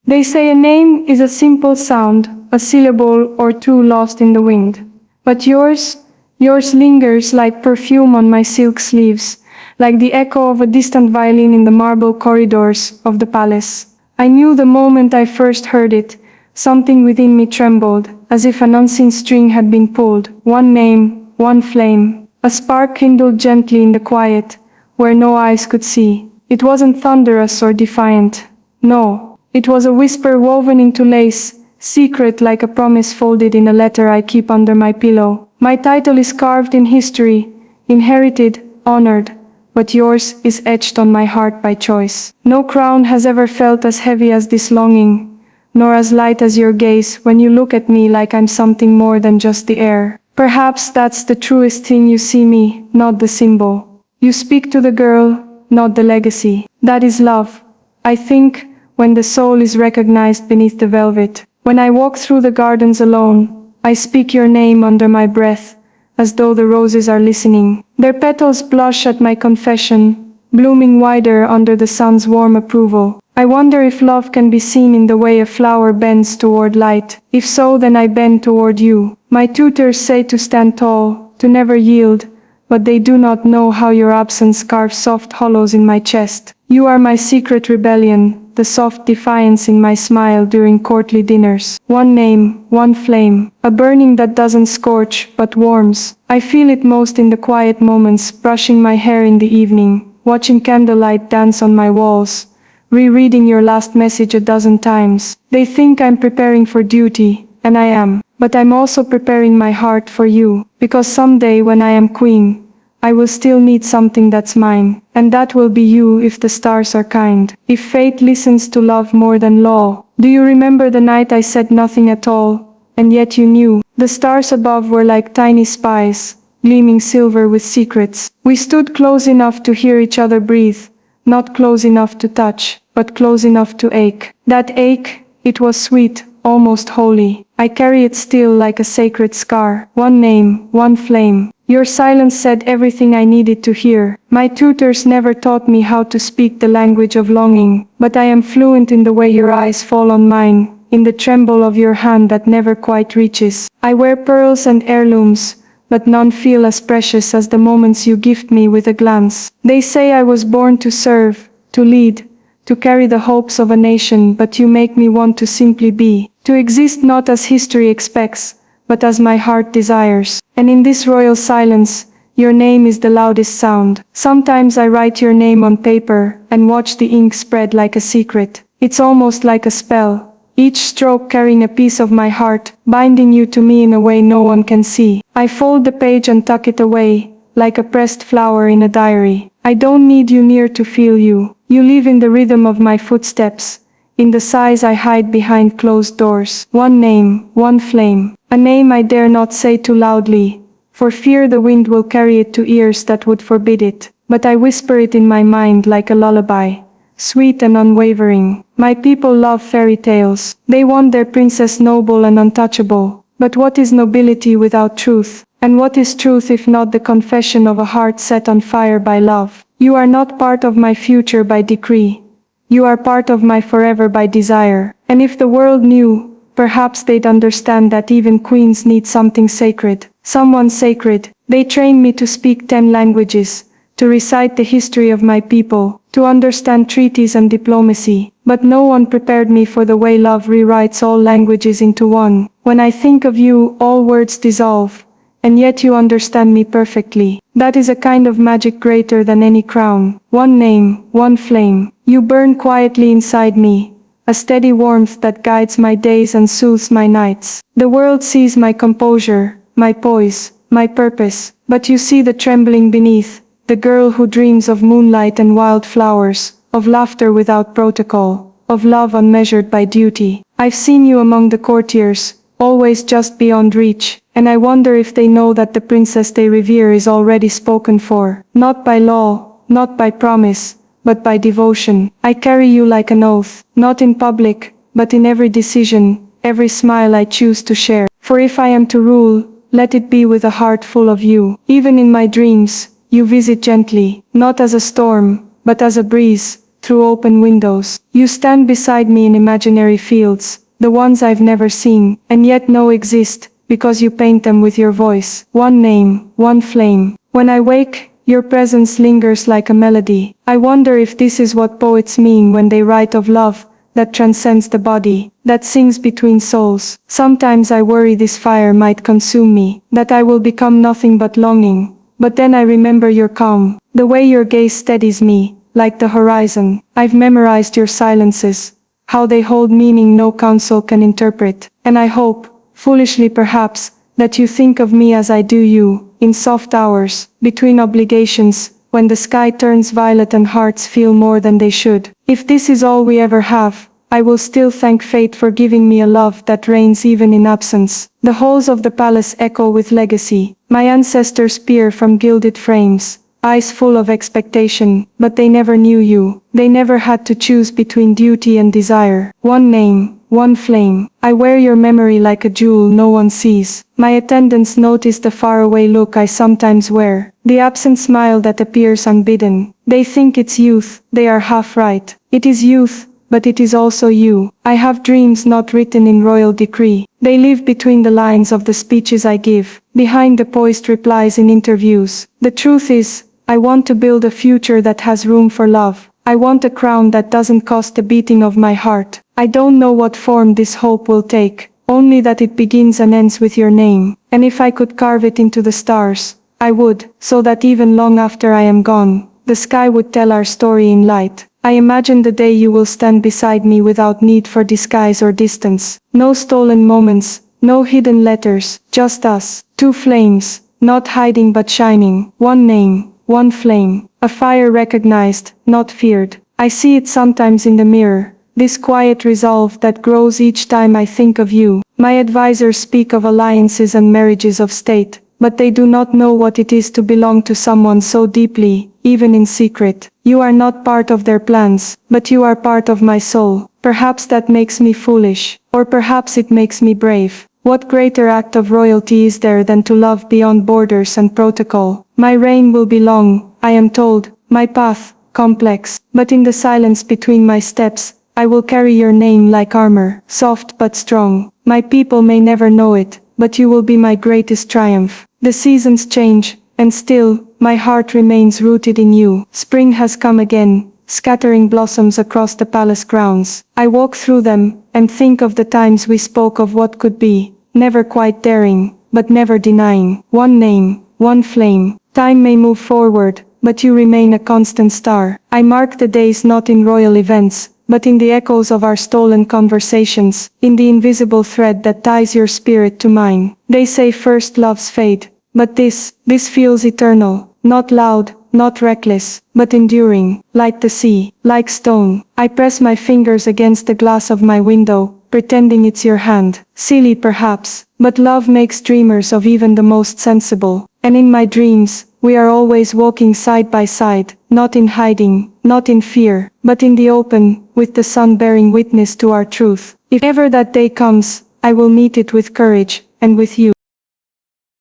They say a name is a simple sound, a syllable or two lost in the wind. But yours lingers like perfume on my silk sleeves, like the echo of a distant violin in the marble corridors of the palace. I knew the moment I first heard it, something within me trembled, as if an unseen string had been pulled. One name, one flame, a spark kindled gently in the quiet, where no eyes could see. It wasn't thunderous or defiant. No, it was a whisper woven into lace, secret like a promise folded in a letter I keep under my pillow. My title is carved in history, inherited, honored, but yours is etched on my heart by choice. No crown has ever felt as heavy as this longing, nor as light as your gaze when you look at me like I'm something more than just the air. Perhaps that's the truest thing, you see me, not the symbol. You speak to the girl, not the legacy. That is love, I think, when the soul is recognized beneath the velvet. When I walk through the gardens alone, I speak your name under my breath, as though the roses are listening. Their petals blush at my confession, blooming wider under the sun's warm approval. I wonder if love can be seen in the way a flower bends toward light. If so, then I bend toward you. My tutors say to stand tall, to never yield, but they do not know how your absence carves soft hollows in my chest. You are my secret rebellion, the soft defiance in my smile during courtly dinners. One name, one flame, a burning that doesn't scorch but warms. I feel it most in the quiet moments, brushing my hair in the evening, watching candlelight dance on my walls, rereading your last message a dozen times. They think I'm preparing for duty, and I am, but I'm also preparing my heart for you, because someday when I am queen, I will still need something that's mine, and that will be you if the stars are kind, if fate listens to love more than law. Do you remember the night I said nothing at all, and yet you knew? The stars above were like tiny spies, gleaming silver with secrets. We stood close enough to hear each other breathe, not close enough to touch, but close enough to ache. That ache, it was sweet, almost holy. I carry it still like a sacred scar. One name, one flame. Your silence said everything I needed to hear. My tutors never taught me how to speak the language of longing, but I am fluent in the way your eyes fall on mine, in the tremble of your hand that never quite reaches. I wear pearls and heirlooms, but none feel as precious as the moments you gift me with a glance. They say I was born to serve, to lead, to carry the hopes of a nation, but you make me want to simply be, to exist not as history expects, but as my heart desires. And in this royal silence, your name is the loudest sound. Sometimes I write your name on paper, and watch the ink spread like a secret. It's almost like a spell, each stroke carrying a piece of my heart, binding you to me in a way no one can see. I fold the page and tuck it away, like a pressed flower in a diary. I don't need you near to feel you. You live in the rhythm of my footsteps, in the sighs I hide behind closed doors. One name, one flame, a name I dare not say too loudly, for fear the wind will carry it to ears that would forbid it. But I whisper it in my mind like a lullaby, sweet and unwavering. My people love fairy tales. They want their princess noble and untouchable. But what is nobility without truth? And what is truth if not the confession of a heart set on fire by love? You are not part of my future by decree. You are part of my forever by desire. And if the world knew, perhaps they'd understand that even queens need something sacred. Someone sacred. They trained me to speak 10 languages, to recite the history of my people, to understand treaties and diplomacy. But no one prepared me for the way love rewrites all languages into one. When I think of you, all words dissolve, and yet you understand me perfectly. That is a kind of magic greater than any crown. One name, one flame. You burn quietly inside me, a steady warmth that guides my days and soothes my nights. The world sees my composure, my poise, my purpose, but you see the trembling beneath, the girl who dreams of moonlight and wildflowers, of laughter without protocol, of love unmeasured by duty. I've seen you among the courtiers, always just beyond reach, and I wonder if they know that the princess they revere is already spoken for, not by law, not by promise, but by devotion. I carry you like an oath, not in public, but in every decision, every smile I choose to share. For if I am to rule, let it be with a heart full of you. Even in my dreams, you visit gently, not as a storm, but as a breeze, through open windows. You stand beside me in imaginary fields, the ones I've never seen, and yet know exist, because you paint them with your voice. One name, one flame. When I wake, your presence lingers like a melody. I wonder if this is what poets mean when they write of love that transcends the body, that sings between souls. Sometimes I worry this fire might consume me, that I will become nothing but longing. But then I remember your calm, the way your gaze steadies me, like the horizon. I've memorized your silences, how they hold meaning no counsel can interpret. And I hope, foolishly perhaps, that you think of me as I do you, in soft hours, between obligations, when the sky turns violet and hearts feel more than they should. If this is all we ever have, I will still thank fate for giving me a love that reigns even in absence. The halls of the palace echo with legacy. My ancestors peer from gilded frames, eyes full of expectation, but they never knew you. They never had to choose between duty and desire. One name, one flame. I wear your memory like a jewel no one sees. My attendants notice the faraway look I sometimes wear, the absent smile that appears unbidden. They think it's youth, they are half right. It is youth, but it is also you. I have dreams not written in royal decree. They live between the lines of the speeches I give, behind the poised replies in interviews. The truth is, I want to build a future that has room for love. I want a crown that doesn't cost the beating of my heart. I don't know what form this hope will take, only that it begins and ends with your name. And if I could carve it into the stars, I would, so that even long after I am gone, the sky would tell our story in light. I imagine the day you will stand beside me without need for disguise or distance. No stolen moments, no hidden letters, just us, two flames, not hiding but shining. One name, one flame, a fire recognized, not feared. I see it sometimes in the mirror, this quiet resolve that grows each time I think of you. My advisors speak of alliances and marriages of state, but they do not know what it is to belong to someone so deeply, even in secret. You are not part of their plans, but you are part of my soul. Perhaps that makes me foolish, or perhaps it makes me brave. What greater act of royalty is there than to love beyond borders and protocol? My reign will be long, I am told, my path, complex, but in the silence between my steps, I will carry your name like armor, soft but strong. My people may never know it, but you will be my greatest triumph. The seasons change, and still, my heart remains rooted in you. Spring has come again, scattering blossoms across the palace grounds. I walk through them, and think of the times we spoke of what could be, never quite daring, but never denying. One name, one flame. Time may move forward, but you remain a constant star. I mark the days not in royal events, but in the echoes of our stolen conversations, in the invisible thread that ties your spirit to mine. They say first loves fade, but this feels eternal, not loud, not reckless, but enduring, like the sea, like stone. I press my fingers against the glass of my window, pretending it's your hand. Silly perhaps, but love makes dreamers of even the most sensible. And in my dreams, we are always walking side by side, not in hiding, not in fear, but in the open, with the sun bearing witness to our truth. If ever that day comes, I will meet it with courage, and with you.